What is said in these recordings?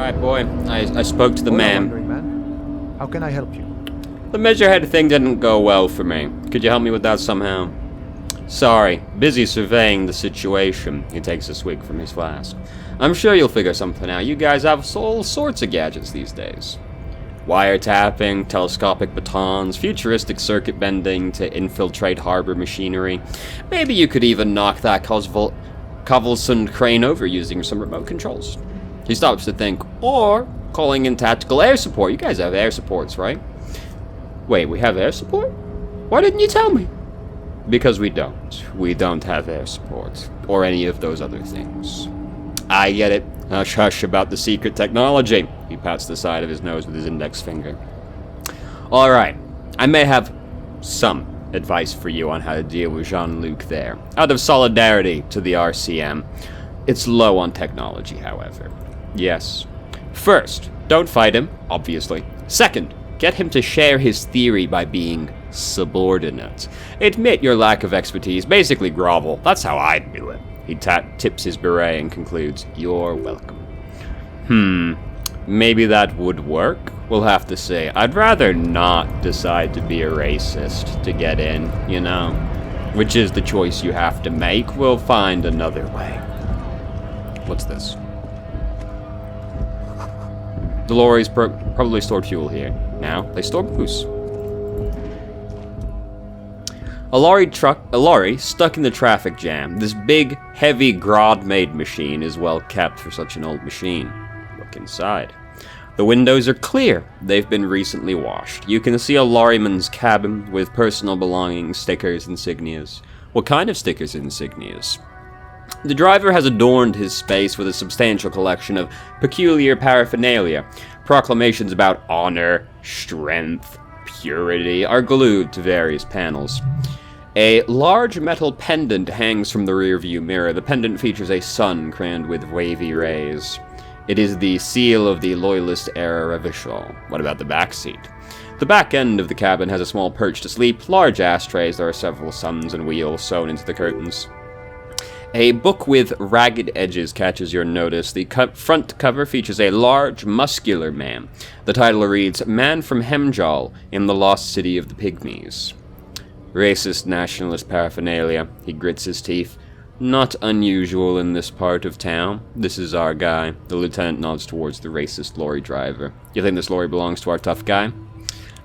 Alright, boy. I spoke to the man. Wandering man. How can I help you? The measurehead thing didn't go well for me. Could you help me with that somehow? Sorry, busy surveying the situation. He takes a swig from his flask. I'm sure you'll figure something out. You guys have all sorts of gadgets these days. Wiretapping, telescopic batons, futuristic circuit bending to infiltrate harbor machinery. Maybe you could even knock that Covelson crane over using some remote controls. He stops to think. Or calling in tactical air support. You guys have air supports, right? Wait, we have air support? Why didn't you tell me? Because we don't. We don't have air support. Or any of those other things. I get it. Hush hush about the secret technology. He pats the side of his nose with his index finger. Alright, I may have some advice for you on how to deal with Jean-Luc there. Out of solidarity to the RCM. It's low on technology, however. Yes. First, don't fight him, obviously. Second, get him to share his theory by being subordinate. Admit your lack of expertise, basically grovel. That's how I'd do it. He tips his beret and concludes, You're welcome. Maybe that would work? We'll have to see. I'd rather not decide to be a racist to get in, you know? Which is the choice you have to make. We'll find another way. What's this? The lorries probably stored fuel here. Now, they store booze. A lorry stuck in the traffic jam. This big, heavy, Grodd-made machine is well kept for such an old machine. Look inside. The windows are clear. They've been recently washed. You can see a lorryman's cabin with personal belongings, stickers, insignias. What kind of stickers and insignias? The driver has adorned his space with a substantial collection of peculiar paraphernalia. Proclamations about honor, strength, purity are glued to various panels. A large metal pendant hangs from the rearview mirror. The pendant features a sun crowned with wavy rays. It is the seal of the Loyalist era Revachol. What about the back seat? The back end of the cabin has a small perch to sleep, large ashtrays, there are several suns and wheels sewn into the curtains. A book with ragged edges catches your notice. The front cover features a large, muscular man. The title reads, Man from Hemjal in the Lost City of the Pygmies. Racist nationalist paraphernalia. He grits his teeth. Not unusual in this part of town. This is our guy. The lieutenant nods towards the racist lorry driver. You think this lorry belongs to our tough guy?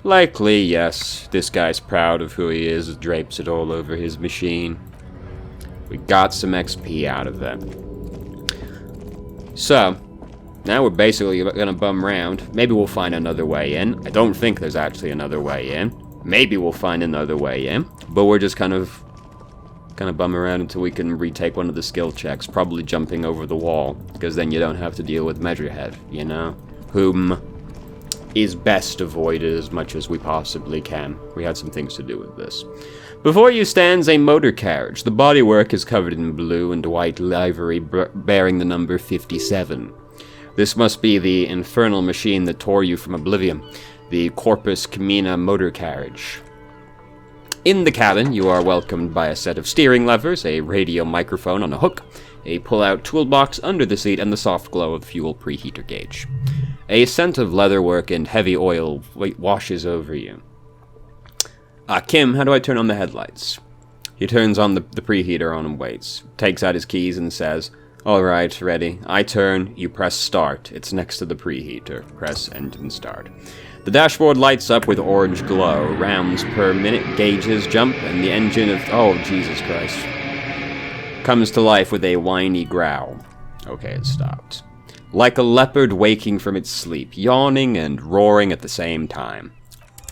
Likely, yes. This guy's proud of who he is, drapes it all over his machine. We got some XP out of that. So, now we're basically gonna bum around. Maybe we'll find another way in. I don't think there's actually another way in. Maybe we'll find another way in. But we're just kind of bum around until we can retake one of the skill checks. Probably jumping over the wall. Because then you don't have to deal with Measurehead, you know? Whom is best avoided as much as we possibly can. We had some things to do with this. Before you stands a motor carriage. The bodywork is covered in blue and white livery bearing the number 57. This must be the infernal machine that tore you from oblivion. The Corpus Camina motor carriage. In the cabin, you are welcomed by a set of steering levers, a radio microphone on a hook, a pull-out toolbox under the seat, and the soft glow of the fuel preheater gauge. A scent of leatherwork and heavy oil washes over you. Kim, how do I turn on the headlights? He turns on the preheater on and waits. Takes out his keys and says, Alright, ready. I turn, you press start. It's next to the preheater. Press engine start. The dashboard lights up with orange glow. Rounds per minute gauges jump, and the engine of... Oh, Jesus Christ. Comes to life with a whiny growl. Okay, it stopped. Like a leopard waking from its sleep, yawning and roaring at the same time.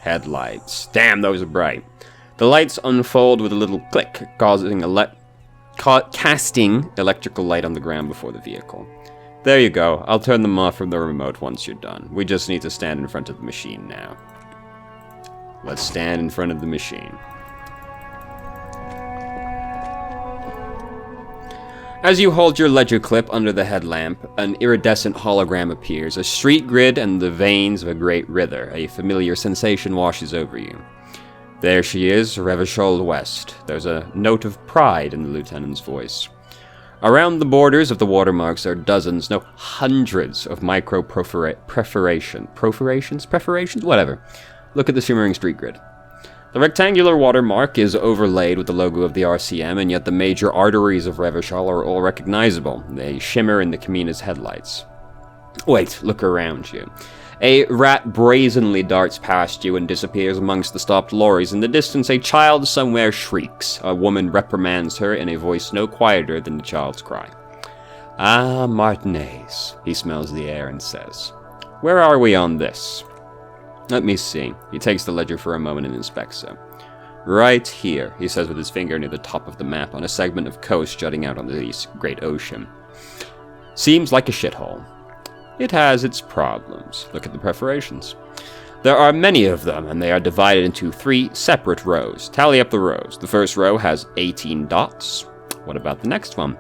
Headlights. Damn, those are bright. The lights unfold with a little click, casting electrical light on the ground before the vehicle. There you go. I'll turn them off from the remote once you're done. We just need to stand in front of the machine now. Let's stand in front of the machine. As you hold your ledger clip under the headlamp, an iridescent hologram appears, a street grid and the veins of a great river. A familiar sensation washes over you. There she is, Revachol West. There's a note of pride in the lieutenant's voice. Around the borders of the watermarks are dozens, no, hundreds of micro perforations? Whatever. Look at the shimmering street grid. The rectangular watermark is overlaid with the logo of the RCM, and yet the major arteries of Revachol are all recognizable. They shimmer in the Camina's headlights. Wait, look around you. A rat brazenly darts past you and disappears amongst the stopped lorries. In the distance, a child somewhere shrieks. A woman reprimands her in a voice no quieter than the child's cry. Ah, Martinez, he smells the air and says. Where are we on this? Let me see. He takes the ledger for a moment and inspects it. Right here, he says with his finger near the top of the map on a segment of coast jutting out onto the great ocean. Seems like a shithole. It has its problems. Look at the perforations. There are many of them, and they are divided into 3 separate rows. Tally up the rows. The first row has 18 dots. What about the next one?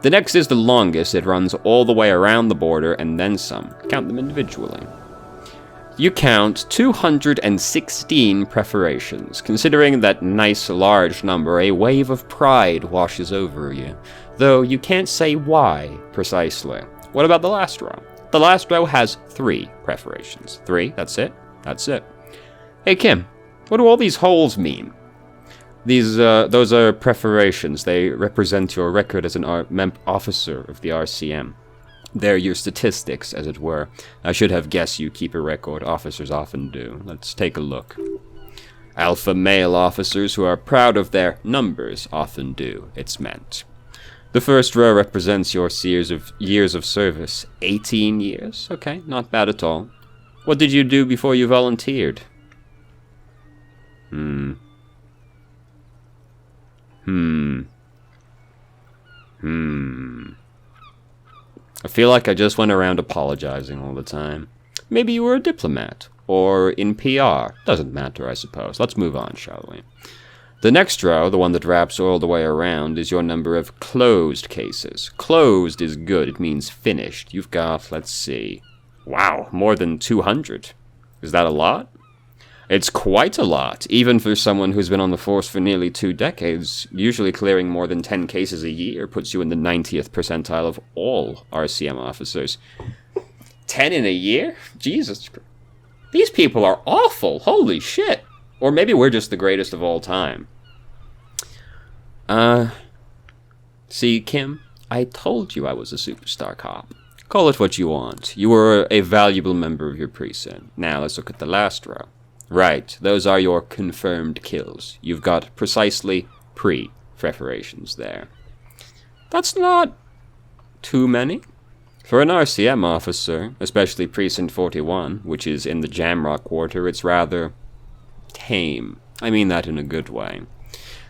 The next is the longest. It runs all the way around the border and then some. Count them individually. You count 216 perforations. Considering that nice large number, a wave of pride washes over you. Though you can't say why precisely. What about the last row? The last row has 3 perforations. 3, that's it? That's it. Hey Kim, what do all these holes mean? Those are perforations. They represent your record as an officer of the RCM. They're your statistics, as it were. I should have guessed you keep a record. Officers often do. Let's take a look. Alpha male officers who are proud of their numbers often do, it's meant. The first row represents your years of service. 18 years? Okay, not bad at all. What did you do before you volunteered? I feel like I just went around apologizing all the time. Maybe you were a diplomat. Or in PR. Doesn't matter, I suppose. Let's move on, shall we? The next row, the one that wraps all the way around, is your number of closed cases. Closed is good. It means finished. You've got, let's see. Wow, more than 200. Is that a lot? It's quite a lot, even for someone who's been on the force for nearly 2 decades. Usually clearing more than 10 cases a year puts you in the 90th percentile of all RCM officers. 10 in a year? Jesus Christ. These people are awful. Holy shit. Or maybe we're just the greatest of all time. See, Kim, I told you I was a superstar cop. Call it what you want. You were a valuable member of your precinct. Now let's look at the last row. Right, those are your confirmed kills. You've got precisely pre-perforations there. That's not too many. For an RCM officer, especially Precinct 41, which is in the Jamrock quarter, it's rather tame. I mean that in a good way.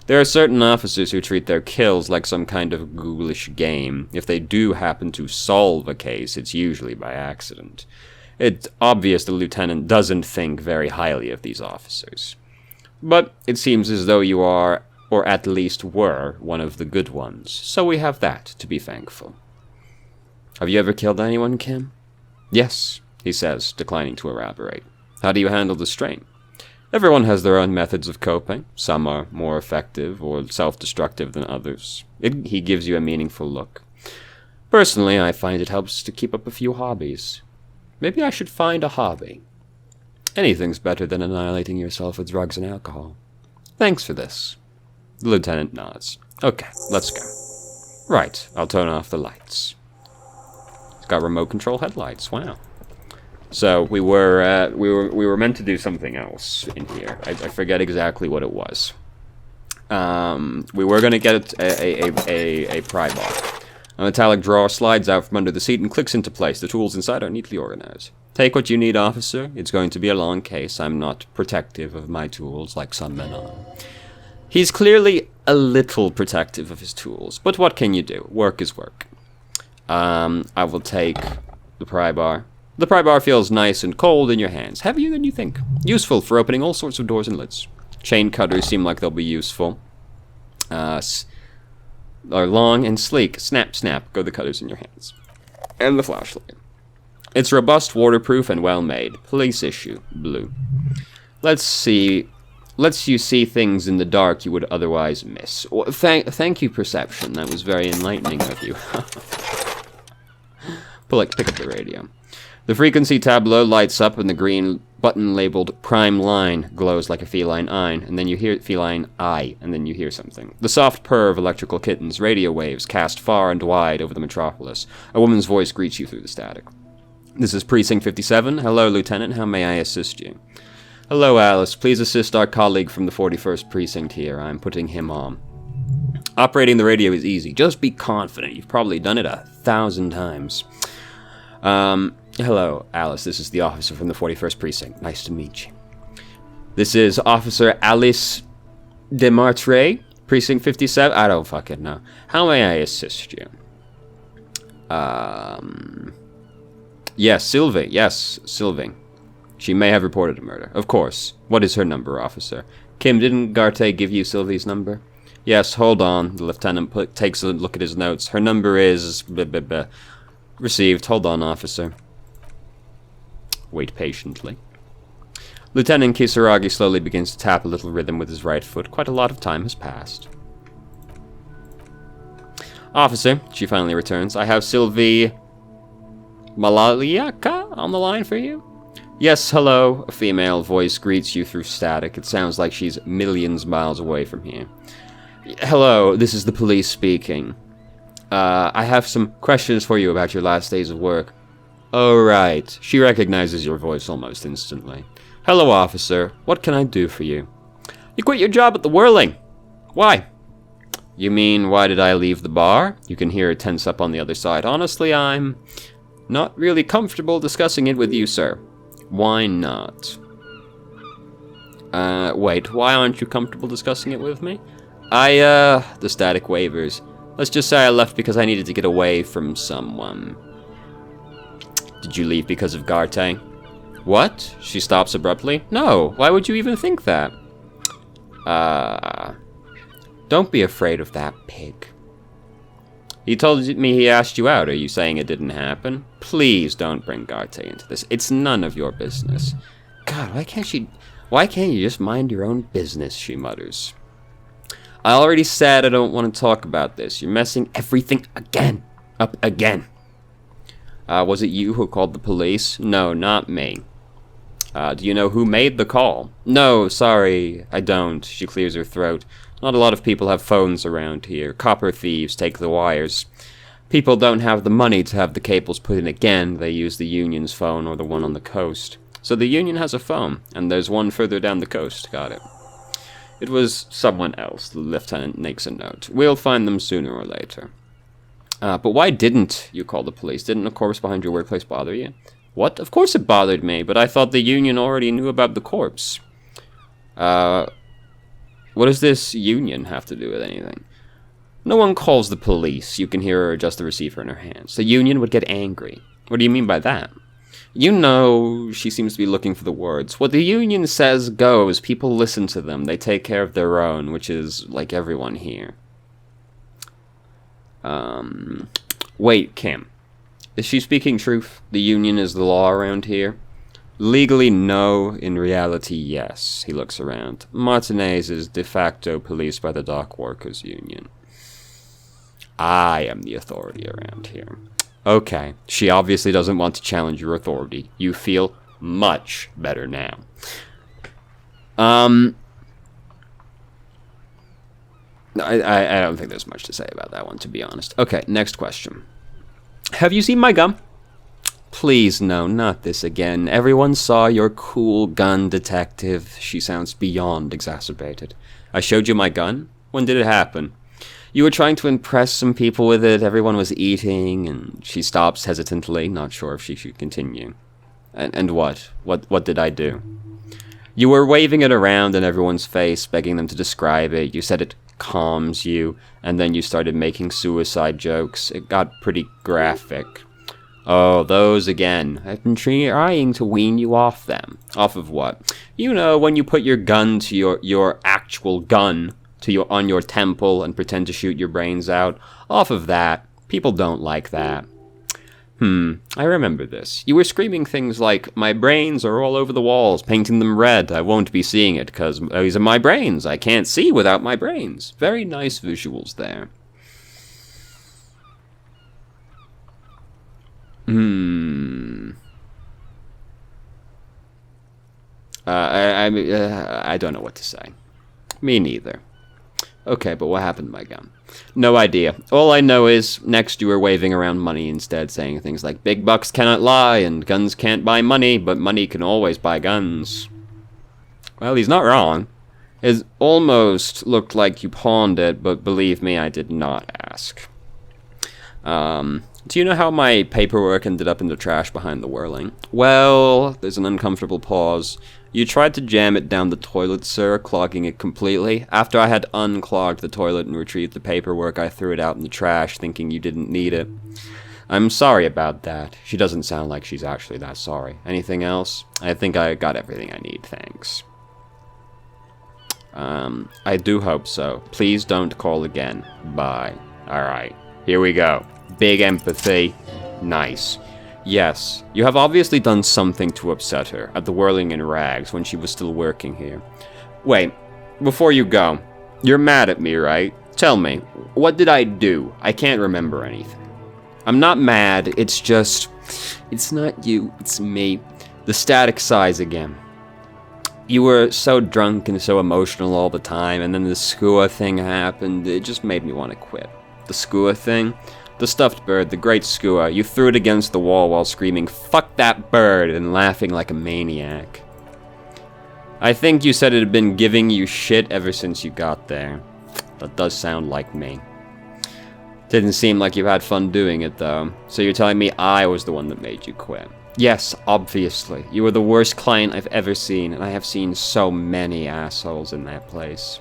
There are certain officers who treat their kills like some kind of ghoulish game. If they do happen to solve a case, it's usually by accident. It's obvious the lieutenant doesn't think very highly of these officers. But it seems as though you are, or at least were, one of the good ones. So we have that to be thankful. Have you ever killed anyone, Kim? Yes, he says, declining to elaborate. How do you handle the strain? Everyone has their own methods of coping. Some are more effective or self-destructive than others. He gives you a meaningful look. Personally, I find it helps to keep up a few hobbies. Maybe I should find a hobby. Anything's better than annihilating yourself with drugs and alcohol. Thanks for this. The lieutenant nods. Okay, let's go. Right, I'll turn off the lights. It's got remote control headlights. Wow. So we were meant to do something else in here. I forget exactly what it was. We were going to get a pry bar. A metallic drawer slides out from under the seat and clicks into place. The tools inside are neatly organized. Take what you need, officer. It's going to be a long case. I'm not protective of my tools like some men are. He's clearly a little protective of his tools, but what can you do? Work is work. I will take the pry bar. The pry bar feels nice and cold in your hands, heavier than you think. Useful for opening all sorts of doors and lids. Chain cutters seem like they'll be useful. Are long and sleek. Snap, snap, go the cutters in your hands. And the flashlight. It's robust, waterproof, and well made. Police issue, blue. Let's see lets you see things in the dark you would otherwise miss. Well, thank you, Perception. That was very enlightening of you. Pick up the radio. The frequency tableau lights up and the green button labeled Prime Line glows like a feline eye, and then you hear something. The soft purr of electrical kittens, radio waves cast far and wide over the metropolis. A woman's voice greets you through the static. This is Precinct 57. Hello, Lieutenant. How may I assist you? Hello, Alice. Please assist our colleague from the 41st Precinct here. I'm putting him on. Operating the radio is easy. Just be confident. You've probably done it 1,000 times. Hello, Alice. This is the officer from the 41st Precinct. Nice to meet you. This is Officer Alice Demartre, Precinct 57. I don't fucking know. How may I assist you? Yes, Sylvie. Yes, Sylvie. She may have reported a murder. Of course. What is her number, officer? Kim, didn't Garte give you Sylvie's number? Yes, hold on. The lieutenant takes a look at his notes. Her number is... Received. Hold on, officer. Wait patiently. Lieutenant Kisaragi slowly begins to tap a little rhythm with his right foot. Quite a lot of time has passed. Officer, she finally returns. I have Sylvie Malaliaka on the line for you. Yes, hello. A female voice greets you through static. It sounds like she's millions miles away from here. Hello, this is the police speaking. I have some questions for you about your last days of work. Oh, right. She recognizes your voice almost instantly. Hello, officer. What can I do for you? You quit your job at the Whirling. Why? You mean, why did I leave the bar? You can hear it tense up on the other side. Honestly, I'm not really comfortable discussing it with you, sir. Why not? Wait, why aren't you comfortable discussing it with me? The static wavers. Let's just say I left because I needed to get away from someone. Did you leave because of Garte? What? She stops abruptly. No, why would you even think that? Don't be afraid of that pig. He told me he asked you out. Are you saying it didn't happen? Please don't bring Garte into this. It's none of your business. God, why can't you just mind your own business, she mutters. I already said I don't want to talk about this. You're messing everything up again. Was it you who called the police? No, not me. Do you know who made the call? No, sorry, I don't. She clears her throat. Not a lot of people have phones around here. Copper thieves take the wires. People don't have the money to have the cables put in again. They use the Union's phone or the one on the coast. So the Union has a phone, and there's one further down the coast. Got it. It was someone else, the lieutenant makes a note. We'll find them sooner or later. But why didn't you call the police? Didn't a corpse behind your workplace bother you? What? Of course it bothered me, but I thought the Union already knew about the corpse. What does this Union have to do with anything? No one calls the police. You can hear her adjust the receiver in her hands. The Union would get angry. What do you mean by that? You know, she seems to be looking for the words. What the Union says goes. People listen to them. They take care of their own, which is like everyone here. Wait, Kim. Is she speaking truth? The Union is the law around here? Legally, no. In reality, yes. He looks around. Martinez is de facto policed by the Dock Workers Union. I am the authority around here. Okay. She obviously doesn't want to challenge your authority. You feel much better now. I don't think there's much to say about that one, to be honest. Okay, next question. Have you seen my gun? Please, no, not this again. Everyone saw your cool gun, detective. She sounds beyond exacerbated. I showed you my gun? When did it happen? You were trying to impress some people with it. Everyone was eating, and she stops hesitantly, not sure if she should continue. And what? What did I do? You were waving it around in everyone's face, begging them to describe it. You said it calms you, and then you started making suicide jokes. It got pretty graphic. Oh, those again. I've been trying to wean you off them. Off of what? You know, when you put your gun to your actual gun on your temple and pretend to shoot your brains out. Off of that. People don't like that. I remember this. You were screaming things like, my brains are all over the walls, painting them red. I won't be seeing it because these are my brains. I can't see without my brains. Very nice visuals there. I don't know what to say. Me neither. Okay, but what happened to my gun? No idea. All I know is, next you were waving around money instead, saying things like, big bucks cannot lie, and guns can't buy money, but money can always buy guns. Well, he's not wrong. It almost looked like you pawned it, but believe me, I did not ask. Do you know how my paperwork ended up in the trash behind the whirling? Well, there's an uncomfortable pause. You tried to jam it down the toilet, sir, clogging it completely. After I had unclogged the toilet and retrieved the paperwork, I threw it out in the trash, thinking you didn't need it. I'm sorry about that. She doesn't sound like she's actually that sorry. Anything else? I think I got everything I need, thanks. I do hope so. Please don't call again. Bye. Alright, here we go. Big empathy. Nice. Yes, you have obviously done something to upset her at the Whirling in Rags when she was still working here. Wait, before you go, you're mad at me, right? Tell me, what did I do? I can't remember anything. I'm not mad, it's just... It's not you, it's me. The static size again. You were so drunk and so emotional all the time, and then the skua thing happened. It just made me want to quit. The skua thing? The stuffed bird, the great skua, you threw it against the wall while screaming, "Fuck that bird," and laughing like a maniac. I think you said it had been giving you shit ever since you got there. That does sound like me. Didn't seem like you had fun doing it, though. So you're telling me I was the one that made you quit? Yes, obviously. You were the worst client I've ever seen, and I have seen so many assholes in that place.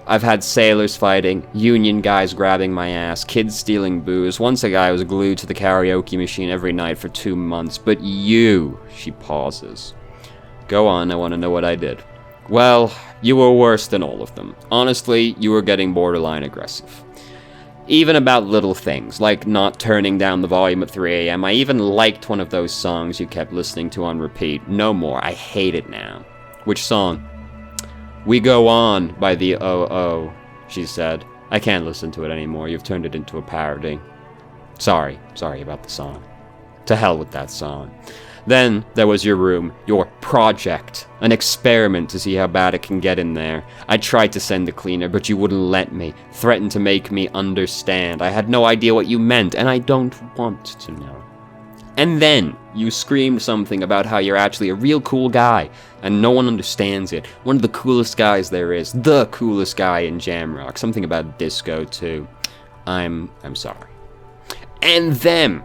I've had sailors fighting, union guys grabbing my ass, kids stealing booze. Once a guy was glued to the karaoke machine every night for 2 months. But you, she pauses. Go on, I want to know what I did. Well, you were worse than all of them. Honestly, you were getting borderline aggressive. Even about little things, like not turning down the volume at 3 a.m. I even liked one of those songs you kept listening to on repeat. No more, I hate it now. Which song? We Go On by the O.O., she said. I can't listen to it anymore. You've turned it into a parody. Sorry about the song. To hell with that song. Then there was your room, your project, an experiment to see how bad it can get in there. I tried to send the cleaner, but you wouldn't let me, threatened to make me understand. I had no idea what you meant, and I don't want to know. And then you screamed something about how you're actually a real cool guy, and no one understands it. One of the coolest guys there is, the coolest guy in Jamrock. Something about disco too. I'm sorry. And then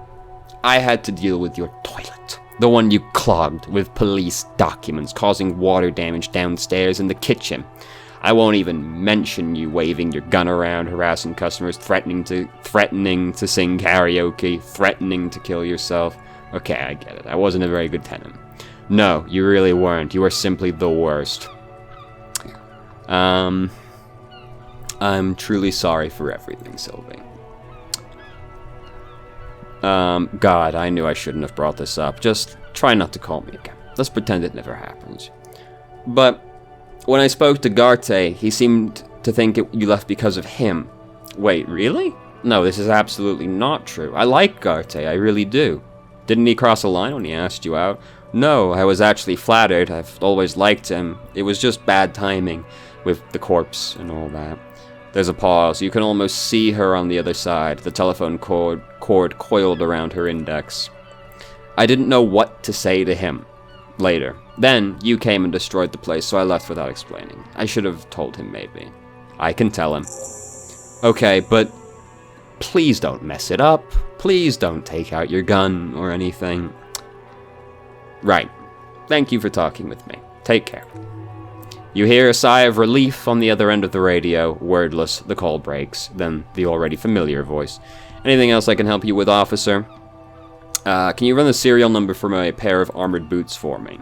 I had to deal with your toilet. The one you clogged with police documents, causing water damage downstairs in the kitchen. I won't even mention you waving your gun around, harassing customers, threatening to sing karaoke, threatening to kill yourself. Okay, I get it. I wasn't a very good tenant. No, you really weren't. You were simply the worst. I'm truly sorry for everything, Sylvie. God, I knew I shouldn't have brought this up. Just try not to call me again. Let's pretend it never happens. But when I spoke to Garte, he seemed to think you left because of him. Wait, really? No, this is absolutely not true. I like Garte, I really do. Didn't he cross a line when he asked you out? No, I was actually flattered. I've always liked him. It was just bad timing with the corpse and all that. There's a pause. You can almost see her on the other side, the telephone cord coiled around her index. I didn't know what to say to him. Later. Then, you came and destroyed the place, so I left without explaining. I should have told him, maybe. I can tell him. Okay, but please don't mess it up. Please don't take out your gun or anything. Right. Thank you for talking with me. Take care. You hear a sigh of relief on the other end of the radio. Wordless, the call breaks. Then the already familiar voice. Anything else I can help you with, officer? Can you run the serial number for a pair of armored boots for me?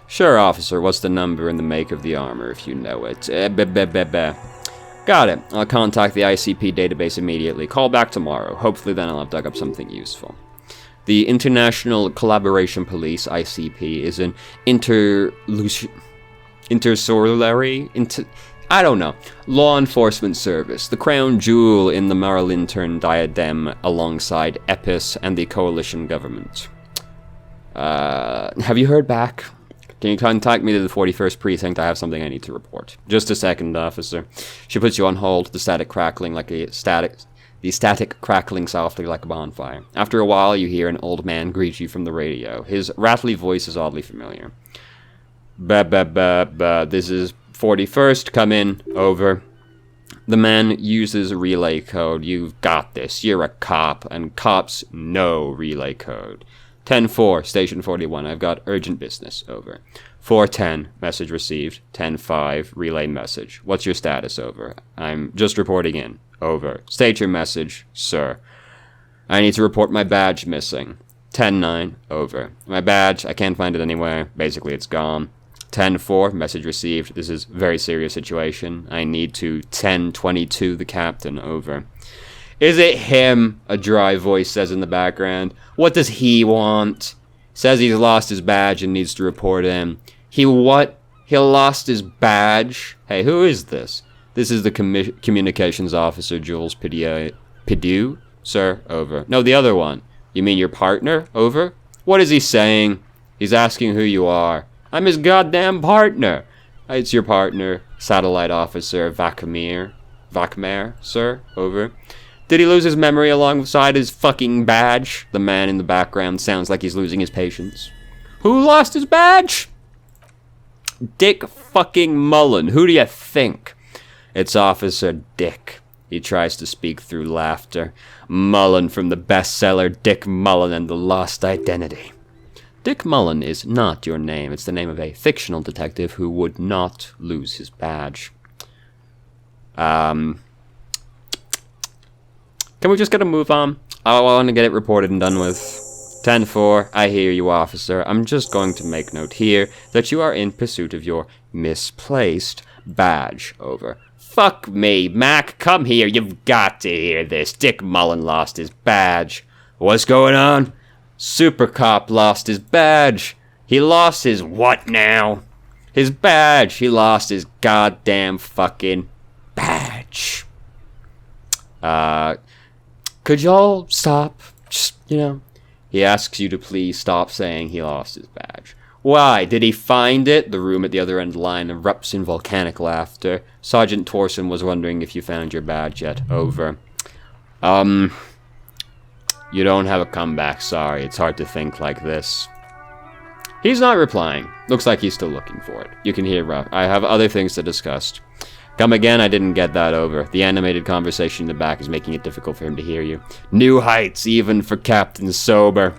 Sure, officer. What's the number and the make of the armor, if you know it? Got it. I'll contact the ICP database immediately. Call back tomorrow. Hopefully then I'll have dug up something useful. The International Collaboration Police, ICP, is an I don't know, law enforcement service, the crown jewel in the Marlintern diadem alongside EPIS and the coalition government. Have you heard back? Can you contact me to the 41st precinct? I have something I need to report. Just a second, officer. She puts you on hold, the static crackling softly like a bonfire. After a while, you hear an old man greet you from the radio. His rattly voice is oddly familiar. This is 41st, come in, over. The man uses relay code. You've got this. You're a cop, and cops know relay code. 10-4, station 41. I've got urgent business, over. 410, message received. 10-5, relay message. What's your status, over? I'm just reporting in, over. State your message, sir. I need to report my badge missing. 10-9, over. My badge, I can't find it anywhere. Basically, it's gone. 10-4, message received. This is a very serious situation. I need to 10-22 the captain, over. Is it him? A dry voice says in the background. What does he want? Says he's lost his badge and needs to report in. He what? He lost his badge? Hey, who is this? This is the communications officer, Jules Pideau? Sir, over. No, the other one. You mean your partner? Over. What is he saying? He's asking who you are. I'm his goddamn partner. It's your partner, satellite officer Vakmer, sir, over. Did he lose his memory alongside his fucking badge? The man in the background sounds like he's losing his patience. Who lost his badge? Dick fucking Mullen. Who do you think? It's Officer Dick. He tries to speak through laughter. Mullen from the bestseller Dick Mullen and the Lost Identity. Dick Mullen is not your name. It's the name of a fictional detective who would not lose his badge. Can we just get a move on? I want to get it reported and done with. 10-4, I hear you, officer. I'm just going to make note here that you are in pursuit of your misplaced badge, over. Fuck me, Mac, come here, you've got to hear this. Dick Mullen lost his badge. What's going on? Super Cop lost his badge. He lost his what now? His badge. He lost his goddamn fucking badge. Could y'all stop? Just, He asks you to please stop saying he lost his badge. Why? Did he find it? The room at the other end of the line erupts in volcanic laughter. Sergeant Torson was wondering if you found your badge yet. Over. You don't have a comeback, sorry. It's hard to think like this. He's not replying. Looks like he's still looking for it. You can hear Ruff. I have other things to discuss. Come again, I didn't get that over. The animated conversation in the back is making it difficult for him to hear you. New heights, even for Captain Sober.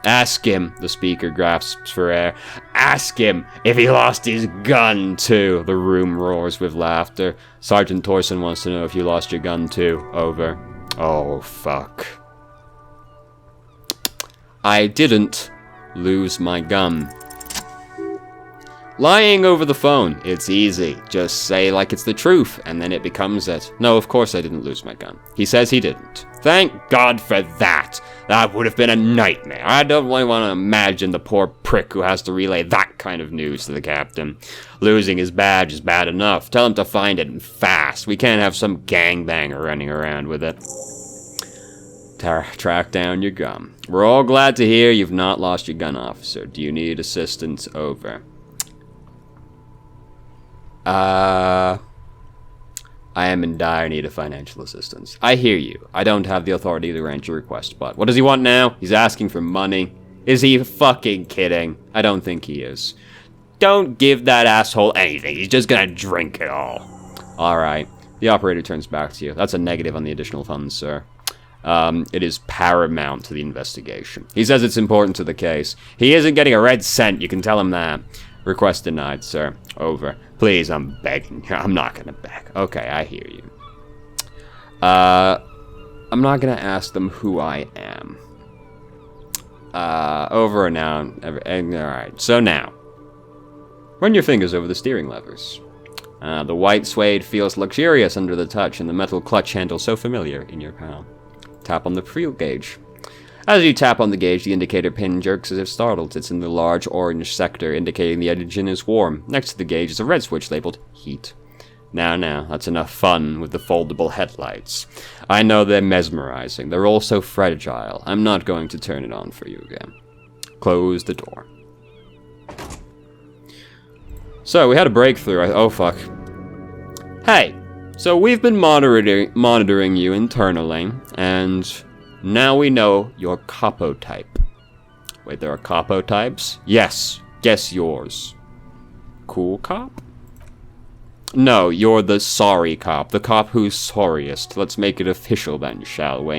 Ask him, the speaker grasps for air. Ask him if he lost his gun, too. The room roars with laughter. Sergeant Torson wants to know if you lost your gun, too. Over. Oh, fuck. I didn't lose my gun. Lying over the phone, it's easy. Just say like it's the truth, and then it becomes it. No, of course I didn't lose my gun. He says he didn't. Thank God for that. That would have been a nightmare. I don't really want to imagine the poor prick who has to relay that kind of news to the captain. Losing his badge is bad enough. Tell him to find it and fast. We can't have some gangbanger running around with it. Track down your gun. We're all glad to hear you've not lost your gun, officer. Do you need assistance? Over. I am in dire need of financial assistance. I hear you. I don't have the authority to grant your request, but what does he want now? He's asking for money. Is he fucking kidding? I don't think he is. Don't give that asshole anything. He's just gonna drink it all. Alright. The operator turns back to you. That's a negative on the additional funds, sir. It is paramount to the investigation. He says it's important to the case. He isn't getting a red cent, you can tell him that. Request denied, sir. Over. Please, I'm begging. I'm not gonna beg. Okay, I hear you. I'm not gonna ask them who I am. Over and now. Alright, so now. Run your fingers over the steering levers. The white suede feels luxurious under the touch, and the metal clutch handle so familiar in your palm. Tap on the fuel gauge. As you tap on the gauge, the indicator pin jerks as if startled. It's in the large orange sector, indicating the engine is warm. Next to the gauge is a red switch labeled Heat. Now, that's enough fun with the foldable headlights. I know they're mesmerizing. They're all so fragile. I'm not going to turn it on for you again. Close the door. So, we had a breakthrough. Oh, fuck. Hey, so we've been monitoring you internally, and now we know your capo type. Wait, there are capo types? Yes, guess yours. Cool cop? No, you're the sorry cop. The cop who's sorriest. Let's make it official then, shall we?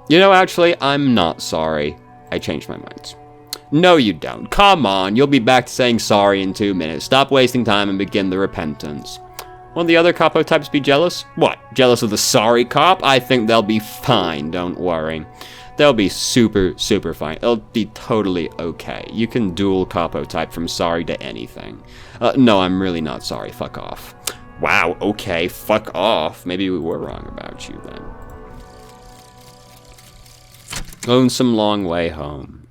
You know, actually, I'm not sorry. I changed my mind. No, you don't. Come on, you'll be back to saying sorry in 2 minutes. Stop wasting time and begin the repentance. Won't the other capo types be jealous? What, jealous of the sorry cop? I think they'll be fine, don't worry. They'll be super fine. They'll be totally okay. You can dual capo type from sorry to anything. No, I'm really not sorry. Fuck off. Wow, okay, fuck off. Maybe we were wrong about you then. Lonesome long way home.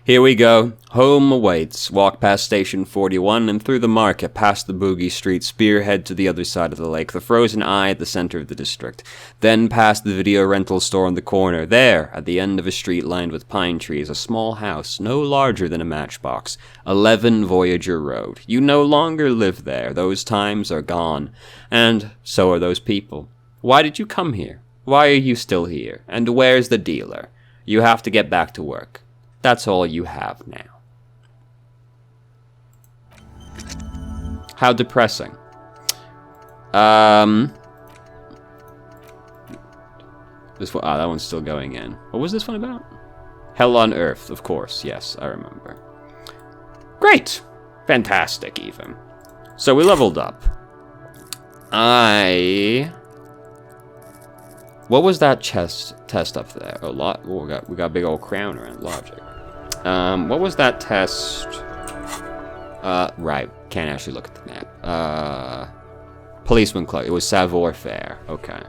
Here we go. Home awaits. Walk past Station 41 and through the market, past the boogie street, spearhead to the other side of the lake, the frozen eye at the center of the district. Then past the video rental store on the corner. There, at the end of a street lined with pine trees, a small house, no larger than a matchbox. 11 Voyager Road. You no longer live there. Those times are gone. And so are those people. Why did you come here? Why are you still here? And where's the dealer? You have to get back to work. That's all you have now. How depressing. This one, that one's still going in. What was this one about? Hell on Earth, of course. Yes, I remember. Great! Fantastic, even. So we leveled up. What was that test up there? A lot. Oh, we got a big old crown around logic. What was that test? Right. Can't actually look at the map. Policeman Club. It was Savoir Faire. Okay.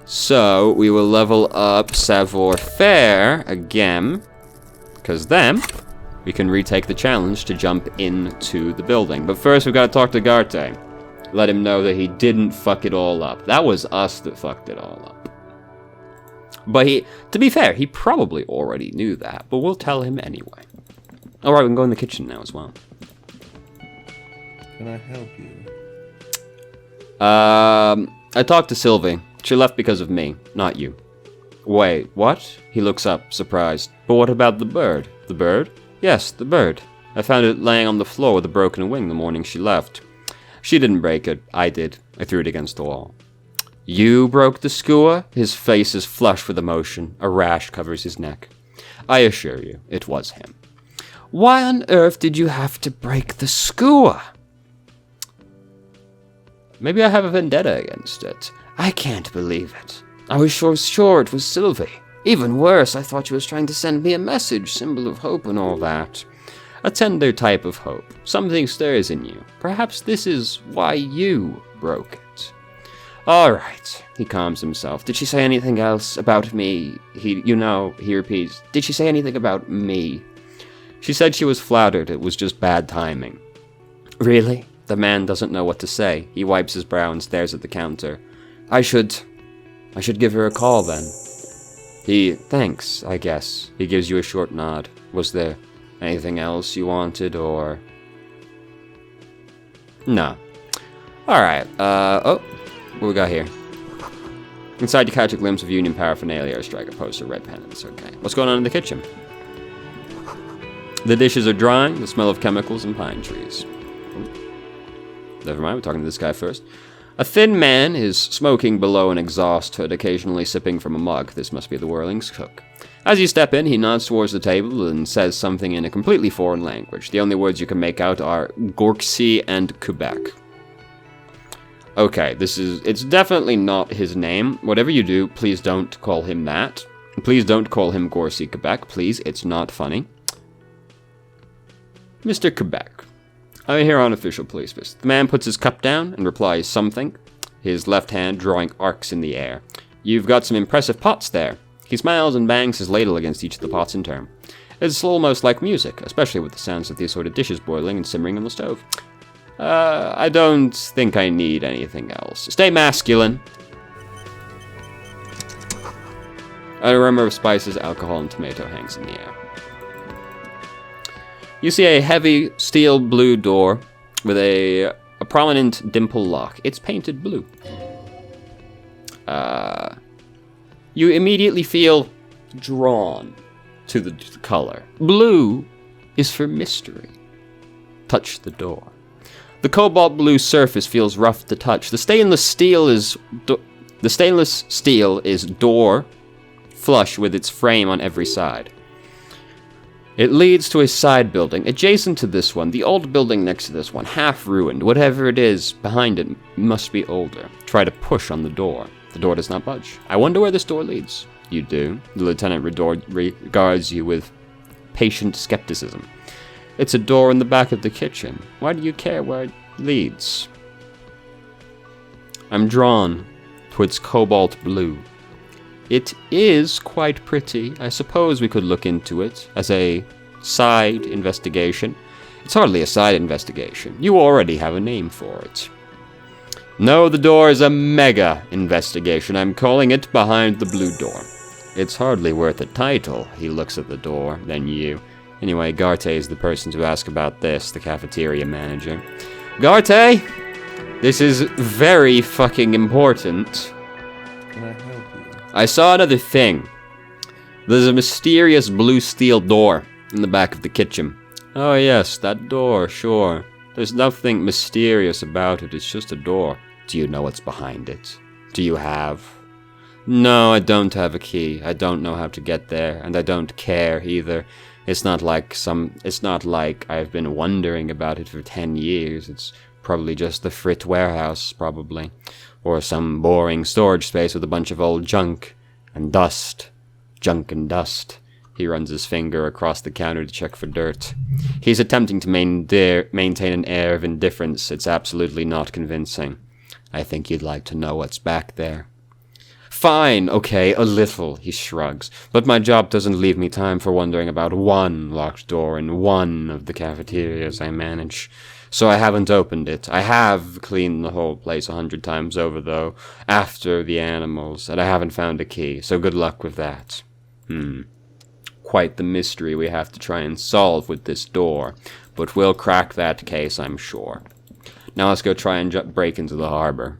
So, we will level up Savoir Faire again. Because then, we can retake the challenge to jump into the building. But first, we've got to talk to Garte. Let him know that he didn't fuck it all up. That was us that fucked it all up. But to be fair, he probably already knew that, but we'll tell him anyway. Alright, we can go in the kitchen now as well. Can I help you? I talked to Sylvie. She left because of me, not you. Wait, what? He looks up, surprised. But what about the bird? The bird? Yes, the bird. I found it laying on the floor with a broken wing the morning she left. She didn't break it. I did. I threw it against the wall. You broke the skua? His face is flush with emotion. A rash covers his neck. I assure you, it was him. Why on earth did you have to break the skua? Maybe I have a vendetta against it. I can't believe it. I was sure it was Sylvie. Even worse, I thought she was trying to send me a message, symbol of hope and all that. A tender type of hope. Something stirs in you. Perhaps this is why you broke it. All right, he calms himself. Did she say anything else about me? He repeats. Did she say anything about me? She said she was flattered. It was just bad timing. Really? The man doesn't know what to say. He wipes his brow and stares at the counter. I should give her a call then. Thanks, I guess. He gives you a short nod. Was there anything else you wanted, or? No. Alright, what we got here? Inside you catch a glimpse of Union paraphernalia, a striker poster, red pennants. Okay. What's going on in the kitchen? The dishes are drying, the smell of chemicals and pine trees. Never mind, we're talking to this guy first. A thin man is smoking below an exhaust hood, occasionally sipping from a mug. This must be the Whirling's cook. As you step in, he nods towards the table and says something in a completely foreign language. The only words you can make out are Gorksy and Quebec. Okay, it's definitely not his name. Whatever you do, please don't call him that. Please don't call him Gorksy Quebec, please. It's not funny. Mr. Quebec. I'm here on official police business. The man puts his cup down and replies something. his left hand drawing arcs in the air. You've got some impressive pots there. He smiles and bangs his ladle against each of the pots in turn. It's almost like music, especially with the sounds of the assorted dishes boiling and simmering on the stove. I don't think I need anything else. Stay masculine. An aroma of spices, alcohol, and tomato hangs in the air. You see a heavy steel blue door with a prominent dimple lock. It's painted blue. You immediately feel drawn to the color. Blue is for mystery. Touch the door. The cobalt blue surface feels rough to touch. The stainless steel is door flush with its frame on every side. It leads to a side building adjacent to this one. The old building next to this one, half ruined. Whatever it is behind it must be older. Try to push on the door. The door does not budge. I wonder where this door leads. You do. The lieutenant regards you with patient skepticism. It's a door in the back of the kitchen. Why do you care where it leads? I'm drawn to its cobalt blue. It is quite pretty. I suppose we could look into it as a side investigation. It's hardly a side investigation. You already have a name for it. No, the door is a mega investigation. I'm calling it Behind the Blue Door. It's hardly worth a title. He looks at the door, then you. Anyway, Garte is the person to ask about this, the cafeteria manager. Garte! This is very fucking important. Can I help you? I saw another thing. There's a mysterious blue steel door in the back of the kitchen. Oh yes, that door, sure. There's nothing mysterious about it, it's just a door. Do you know what's behind it? Do you have? No, I don't have a key. I don't know how to get there, and I don't care either. It's not like I've been wondering about it for 10 years. It's probably just the Frit warehouse, probably. Or some boring storage space with a bunch of old junk and dust. Junk and dust. He runs his finger across the counter to check for dirt. He's attempting to maintain an air of indifference. It's absolutely not convincing. I think you'd like to know what's back there. Fine, okay, a little, he shrugs. But my job doesn't leave me time for wondering about one locked door in one of the cafeterias I manage. So I haven't opened it. I have cleaned the whole place 100 times over, though, after the animals, and I haven't found a key, so good luck with that. Quite the mystery we have to try and solve with this door, but we'll crack that case, I'm sure. Now let's go try and break into the harbor.